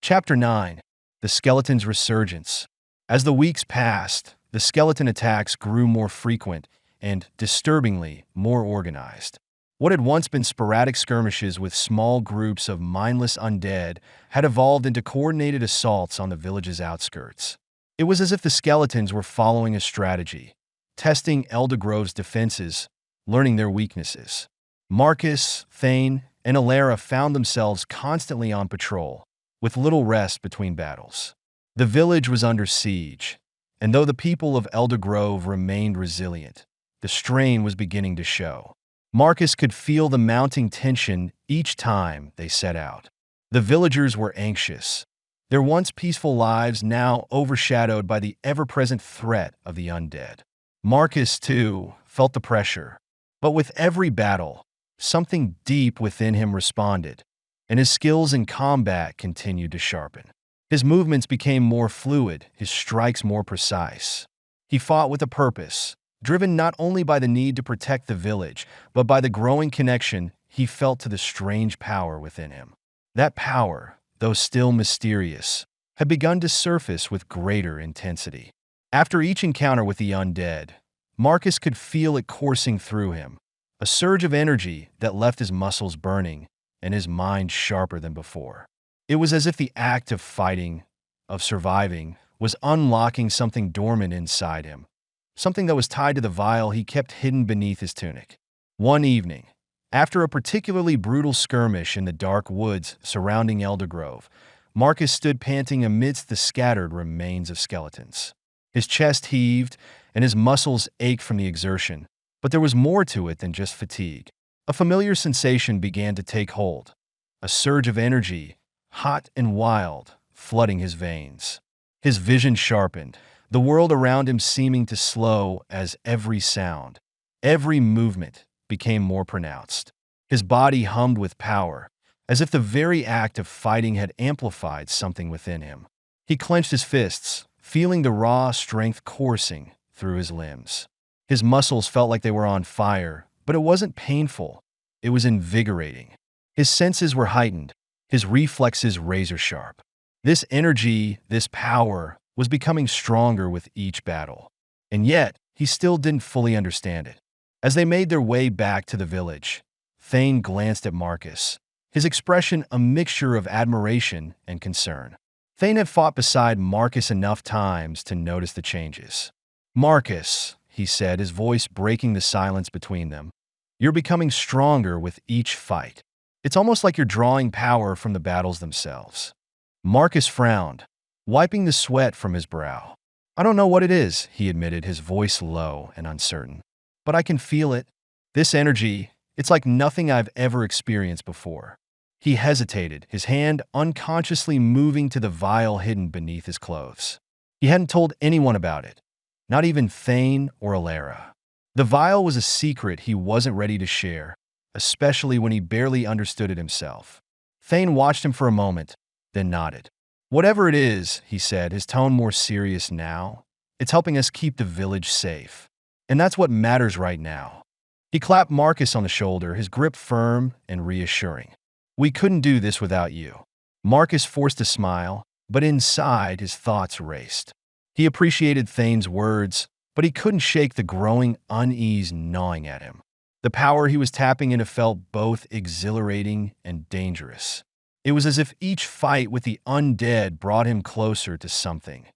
Chapter 9. The Skeleton's Resurgence. As the weeks passed, the skeleton attacks grew more frequent and, disturbingly, more organized. What had once been sporadic skirmishes with small groups of mindless undead had evolved into coordinated assaults on the village's outskirts. It was as if the skeletons were following a strategy, testing Eldergrove's defenses, learning their weaknesses. Marcus, Thane, and Alara found themselves constantly on patrol, with little rest between battles. The village was under siege, and though the people of Eldergrove remained resilient, the strain was beginning to show. Marcus could feel the mounting tension each time they set out. The villagers were anxious, their once peaceful lives now overshadowed by the ever-present threat of the undead. Marcus, too, felt the pressure, but with every battle, something deep within him responded, and his skills in combat continued to sharpen. His movements became more fluid, his strikes more precise. He fought with a purpose, driven not only by the need to protect the village, but by the growing connection he felt to the strange power within him. That power, though still mysterious, had begun to surface with greater intensity. After each encounter with the undead, Marcus could feel it coursing through him, a surge of energy that left his muscles burning and his mind sharper than before. It was as if the act of fighting, of surviving, was unlocking something dormant inside him, something that was tied to the vial he kept hidden beneath his tunic. One evening, after a particularly brutal skirmish in the dark woods surrounding Eldergrove, Marcus stood panting amidst the scattered remains of skeletons. His chest heaved, and his muscles ached from the exertion, but there was more to it than just fatigue. A familiar sensation began to take hold, a surge of energy, hot and wild, flooding his veins. His vision sharpened, the world around him seeming to slow as every sound, every movement became more pronounced. His body hummed with power, as if the very act of fighting had amplified something within him. He clenched his fists, feeling the raw strength coursing through his limbs. His muscles felt like they were on fire, but it wasn't painful. It was invigorating. His senses were heightened, his reflexes razor-sharp. This energy, this power, was becoming stronger with each battle. And yet, he still didn't fully understand it. As they made their way back to the village, Thane glanced at Marcus, his expression a mixture of admiration and concern. Thane had fought beside Marcus enough times to notice the changes. "Marcus," he said, his voice breaking the silence between them, "you're becoming stronger with each fight. It's almost like you're drawing power from the battles themselves." Marcus frowned, wiping the sweat from his brow. "I don't know what it is," he admitted, his voice low and uncertain. "But I can feel it. This energy, it's like nothing I've ever experienced before." He hesitated, his hand unconsciously moving to the vial hidden beneath his clothes. He hadn't told anyone about it, not even Thane or Alara. The vial was a secret he wasn't ready to share, especially when he barely understood it himself. Thane watched him for a moment, then nodded. "Whatever it is," he said, his tone more serious now, "it's helping us keep the village safe. And that's what matters right now." He clapped Marcus on the shoulder, his grip firm and reassuring. "We couldn't do this without you." Marcus forced a smile, but inside his thoughts raced. He appreciated Thane's words, but he couldn't shake the growing unease gnawing at him. The power he was tapping into felt both exhilarating and dangerous. It was as if each fight with the undead brought him closer to something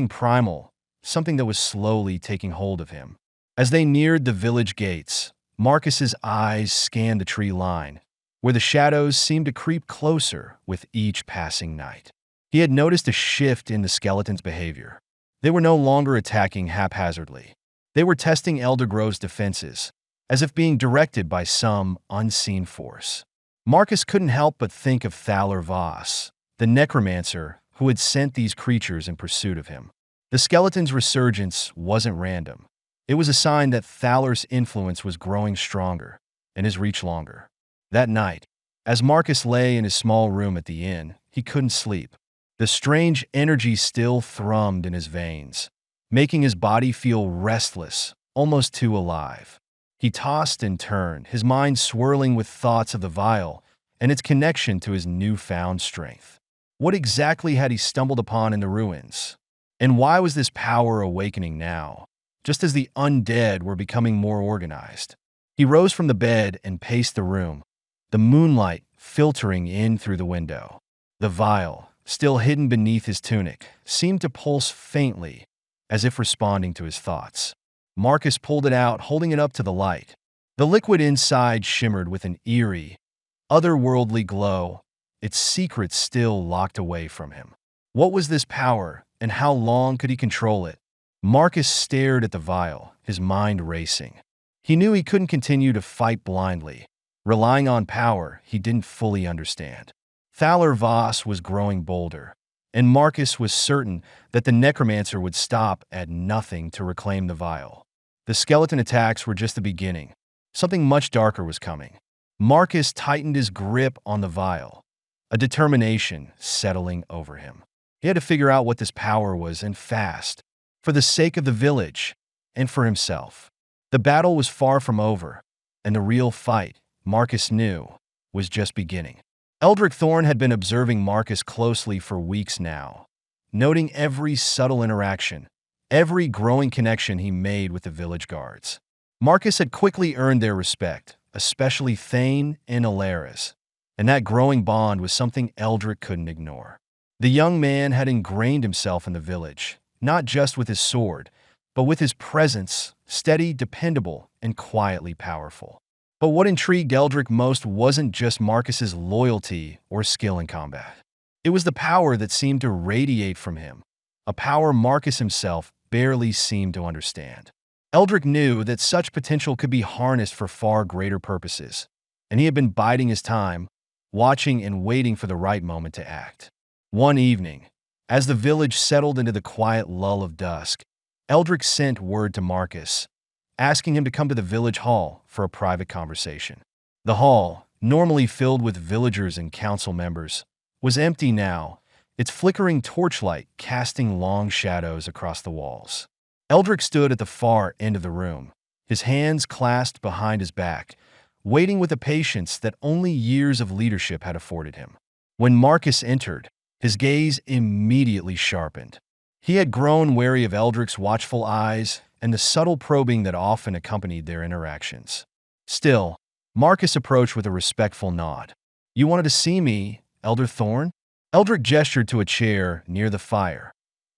primal, something that was slowly taking hold of him. As they neared the village gates, Marcus's eyes scanned the tree line, where the shadows seemed to creep closer with each passing night. He had noticed a shift in the skeleton's behavior. They were no longer attacking haphazardly. They were testing Eldergrove's defenses, as if being directed by some unseen force. Marcus couldn't help but think of Thaler Voss, the necromancer who had sent these creatures in pursuit of him. The skeleton's resurgence wasn't random. It was a sign that Thaler's influence was growing stronger and his reach longer. That night, as Marcus lay in his small room at the inn, he couldn't sleep. The strange energy still thrummed in his veins, making his body feel restless, almost too alive. He tossed and turned, his mind swirling with thoughts of the vial and its connection to his newfound strength. What exactly had he stumbled upon in the ruins? And why was this power awakening now, just as the undead were becoming more organized? He rose from the bed and paced the room, the moonlight filtering in through the window. The vial, still hidden beneath his tunic, seemed to pulse faintly, as if responding to his thoughts. Marcus pulled it out, holding it up to the light. The liquid inside shimmered with an eerie, otherworldly glow, its secrets still locked away from him. What was this power, and how long could he control it? Marcus stared at the vial, his mind racing. He knew he couldn't continue to fight blindly, relying on power he didn't fully understand. Thaler Voss was growing bolder, and Marcus was certain that the necromancer would stop at nothing to reclaim the vial. The skeleton attacks were just the beginning. Something much darker was coming. Marcus tightened his grip on the vial, a determination settling over him. He had to figure out what this power was, and fast, for the sake of the village and for himself. The battle was far from over, and the real fight, Marcus knew, was just beginning. Eldrick Thorn had been observing Marcus closely for weeks now, noting every subtle interaction, every growing connection he made with the village guards. Marcus had quickly earned their respect, especially Thane and Alaris, and that growing bond was something Eldrick couldn't ignore. The young man had ingrained himself in the village, not just with his sword, but with his presence, steady, dependable, and quietly powerful. But what intrigued Eldrick most wasn't just Marcus's loyalty or skill in combat. It was the power that seemed to radiate from him, a power Marcus himself barely seemed to understand. Eldrick knew that such potential could be harnessed for far greater purposes, and he had been biding his time, watching and waiting for the right moment to act. One evening, as the village settled into the quiet lull of dusk, Eldrick sent word to Marcus, asking him to come to the village hall for a private conversation. The hall, normally filled with villagers and council members, was empty now, its flickering torchlight casting long shadows across the walls. Eldrick stood at the far end of the room, his hands clasped behind his back, waiting with a patience that only years of leadership had afforded him. When Marcus entered, his gaze immediately sharpened. He had grown wary of Eldrick's watchful eyes and the subtle probing that often accompanied their interactions. Still, Marcus approached with a respectful nod. "You wanted to see me, Elder Thorn?" Eldrick gestured to a chair near the fire,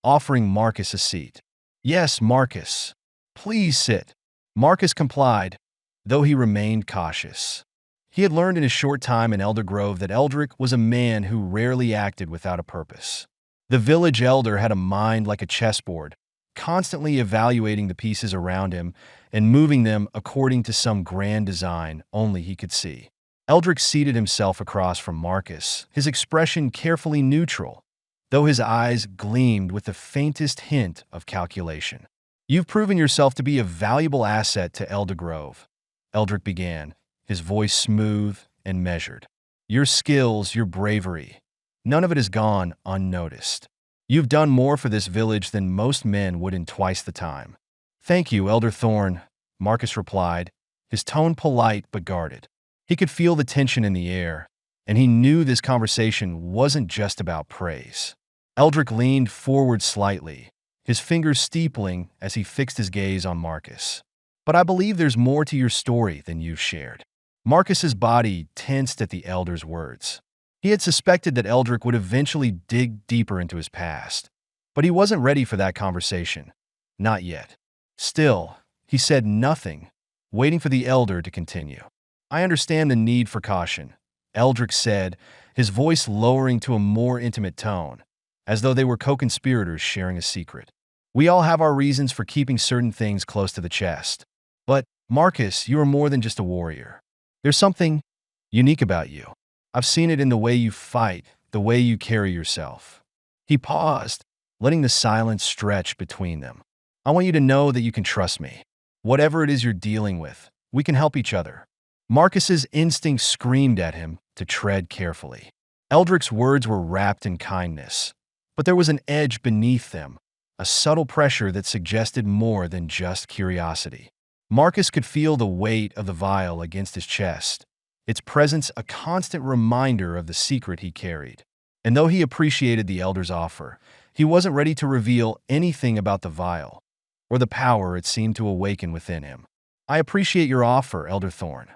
offering Marcus a seat. "Yes, Marcus. Please sit." Marcus complied, though he remained cautious. He had learned in his short time in Elder Grove that Eldrick was a man who rarely acted without a purpose. The village elder had a mind like a chessboard, constantly evaluating the pieces around him and moving them according to some grand design only he could see. Eldrick seated himself across from Marcus, his expression carefully neutral, though his eyes gleamed with the faintest hint of calculation. "You've proven yourself to be a valuable asset to Elder Grove," Eldrick began, his voice smooth and measured. "Your skills, your bravery, none of it has gone unnoticed. You've done more for this village than most men would in twice the time." "Thank you, Elder Thorn," Marcus replied, his tone polite but guarded. He could feel the tension in the air, and he knew this conversation wasn't just about praise. Eldrick leaned forward slightly, his fingers steepling as he fixed his gaze on Marcus. "But I believe there's more to your story than you've shared." Marcus's body tensed at the elder's words. He had suspected that Eldrick would eventually dig deeper into his past, but he wasn't ready for that conversation. Not yet. Still, he said nothing, waiting for the elder to continue. "I understand the need for caution," Eldrick said, his voice lowering to a more intimate tone, as though they were co-conspirators sharing a secret. "We all have our reasons for keeping certain things close to the chest. But, Marcus, you are more than just a warrior. There's something unique about you. I've seen it in the way you fight, the way you carry yourself." He paused, letting the silence stretch between them. "I want you to know that you can trust me. Whatever it is you're dealing with, we can help each other." Marcus's instinct screamed at him to tread carefully. Eldrick's words were wrapped in kindness, but there was an edge beneath them, a subtle pressure that suggested more than just curiosity. Marcus could feel the weight of the vial against his chest, its presence a constant reminder of the secret he carried. And though he appreciated the elder's offer, he wasn't ready to reveal anything about the vial or the power it seemed to awaken within him. "I appreciate your offer, Elder Thorn,"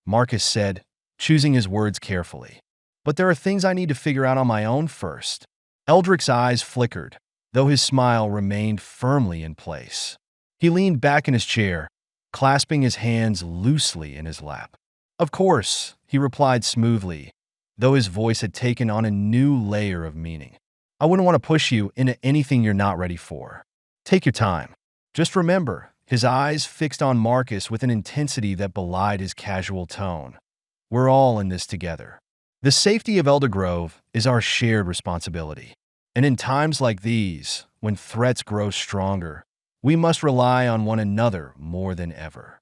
Marcus said, choosing his words carefully. "But there are things I need to figure out on my own first." Eldric's eyes flickered, though his smile remained firmly in place. He leaned back in his chair, clasping his hands loosely in his lap. "Of course," he replied smoothly, though his voice had taken on a new layer of meaning. "I wouldn't want to push you into anything you're not ready for. Take your time. Just remember," his eyes fixed on Marcus with an intensity that belied his casual tone, "we're all in this together. The safety of Elder Grove is our shared responsibility. And in times like these, when threats grow stronger, we must rely on one another more than ever."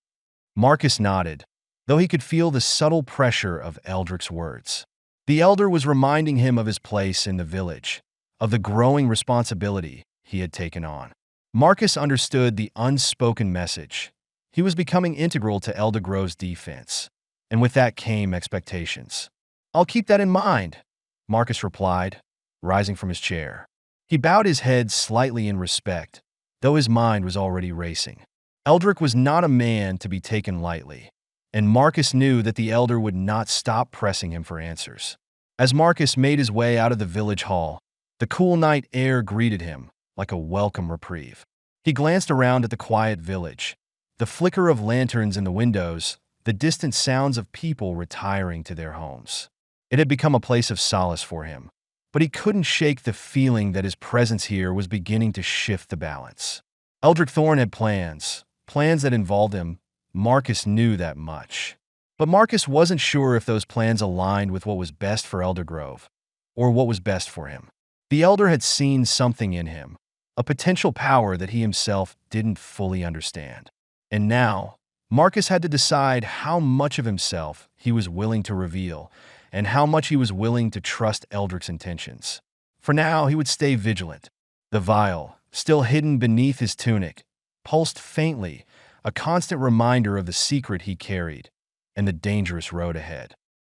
Marcus nodded, though he could feel the subtle pressure of Eldric's words. The elder was reminding him of his place in the village, of the growing responsibility he had taken on. Marcus understood the unspoken message. He was becoming integral to Elder Grove's defense, and with that came expectations. "I'll keep that in mind," Marcus replied, rising from his chair. He bowed his head slightly in respect, though his mind was already racing. Eldric was not a man to be taken lightly, and Marcus knew that the elder would not stop pressing him for answers. As Marcus made his way out of the village hall, the cool night air greeted him like a welcome reprieve. He glanced around at the quiet village, the flicker of lanterns in the windows, the distant sounds of people retiring to their homes. It had become a place of solace for him, but he couldn't shake the feeling that his presence here was beginning to shift the balance. Eldric Thorn had plans that involved him. Marcus knew that much. But Marcus wasn't sure if those plans aligned with what was best for Elder Grove, or what was best for him. The elder had seen something in him, a potential power that he himself didn't fully understand. And now, Marcus had to decide how much of himself he was willing to reveal, and how much he was willing to trust Eldric's intentions. For now, he would stay vigilant. The vial, still hidden beneath his tunic, pulsed faintly, a constant reminder of the secret he carried and the dangerous road ahead.